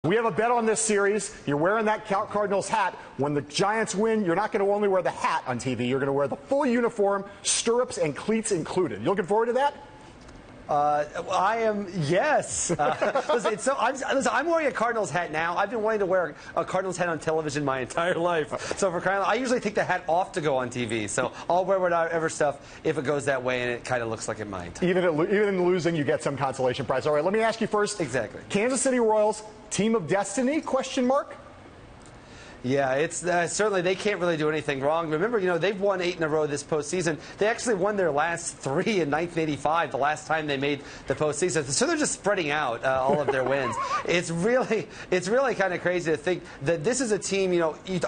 We have a bet on this series. You're wearing that Cardinals hat. When the Giants win, you're not going to only wear the hat on TV. You're going to wear the full uniform, stirrups and cleats included. You looking forward to that? I am, yes. I'm wearing a Cardinals hat now. I've been wanting to wear a Cardinals hat on television my entire life. So for crying out, I usually take the hat off to go on TV. So I'll wear whatever stuff if it goes that way, and it kind of looks like it might. Even in losing, you get some consolation prize. All right, let me ask you first. Exactly. Kansas City Royals, team of destiny, question mark? Yeah, it's certainly they can't really do anything wrong. Remember, they've won 8 in a row this postseason. They actually won their last 3 in 1985, the last time they made the postseason. So they're just spreading out all of their wins. It's really kind of crazy to think that this is a team.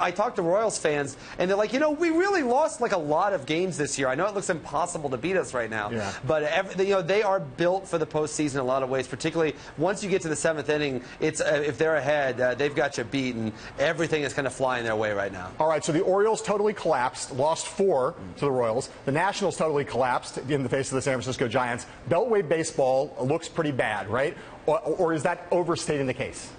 I talk to Royals fans, and they're like, we really lost like a lot of games this year. I know it looks impossible to beat us right now, yeah. But they are built for the postseason in a lot of ways. Particularly once you get to the 7th inning, it's if they're ahead, they've got you beat, and everything is kind of flying their way right now. All right, so the Orioles totally collapsed, lost 4 to the Royals. The Nationals totally collapsed in the face of the San Francisco Giants. Beltway baseball looks pretty bad, right? Or is that overstating the case?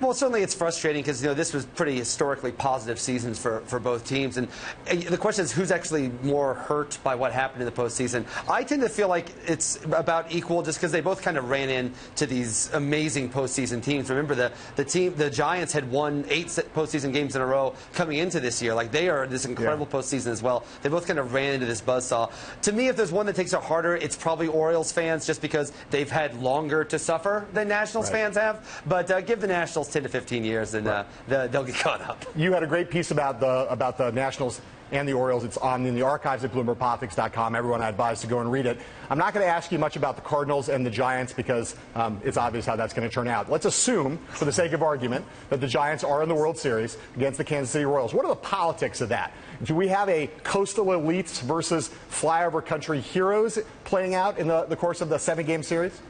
Well, certainly it's frustrating because this was pretty historically positive seasons for both teams, and the question is who's actually more hurt by what happened in the postseason. I tend to feel like it's about equal, just because they both kind of ran into these amazing postseason teams. Remember, the Giants had won 8 postseason games in a row coming into this year. Like, they are this incredible postseason as well. They both kind of ran into this buzzsaw. To me, if there's one that takes it harder, it's probably Orioles fans, just because they've had longer to suffer than Nationals fans have. But give the Nationals 10 to 15 years, and they'll get caught up. You had a great piece about the Nationals and the Orioles. It's in the archives at BloombergPolitics.com. Everyone I advise to go and read it. I'm not going to ask you much about the Cardinals and the Giants because it's obvious how that's going to turn out. Let's assume, for the sake of argument, that the Giants are in the World Series against the Kansas City Royals. What are the politics of that? Do we have a coastal elites versus flyover country heroes playing out in the course of the 7-game series?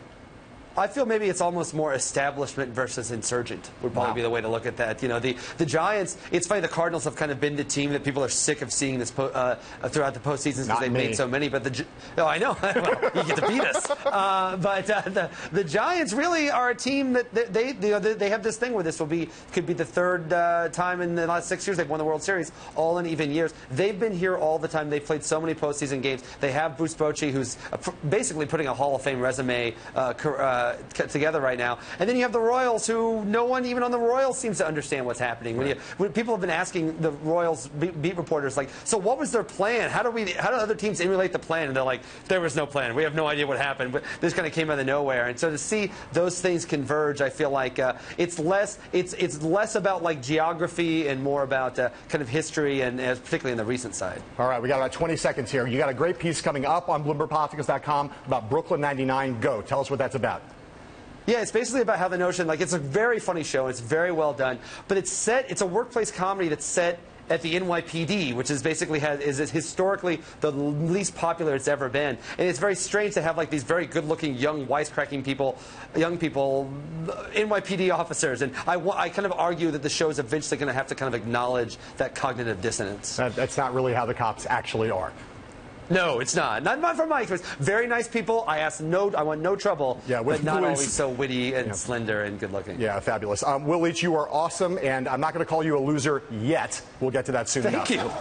I feel maybe it's almost more establishment versus insurgent would probably be the way to look at that. The Giants, it's funny, the Cardinals have kind of been the team that people are sick of seeing this throughout the postseasons because they've made so many. But I know. Well, you get to beat us. But the Giants really are a team that they have this thing where this could be the 3rd time in the last 6 years they've won the World Series, all in even years. They've been here all the time. They've played so many postseason games. They have Bruce Bochy, who's basically putting a Hall of Fame resume together right now. And then you have the Royals, who no one even on the Royals seems to understand what's happening. When people have been asking the Royals beat reporters, like, so what was their plan? How do other teams emulate the plan? And they're like, there was no plan. We have no idea what happened. But this kind of came out of nowhere. And so to see those things converge, I feel like it's less about like geography and more about kind of history, and particularly in the recent side. All right, we got about 20 seconds here. You got a great piece coming up on BloombergPolitics.com about Brooklyn 99. Go. Tell us what that's about. Yeah, it's basically about how the notion, like, it's a very funny show, it's very well done, but it's a workplace comedy that's set at the NYPD, which is basically is historically the least popular it's ever been. And it's very strange to have like these very good-looking, young, wisecracking young people, NYPD officers. And I kind of argue that the show is eventually going to have to kind of acknowledge that cognitive dissonance. That's not really how the cops actually are. No, it's not. Not from my experience. Very nice people. I want no trouble, but not always so witty and slender and good-looking. Yeah, fabulous. Will Leach, you are awesome, and I'm not going to call you a loser yet. We'll get to that soon enough. Thank you.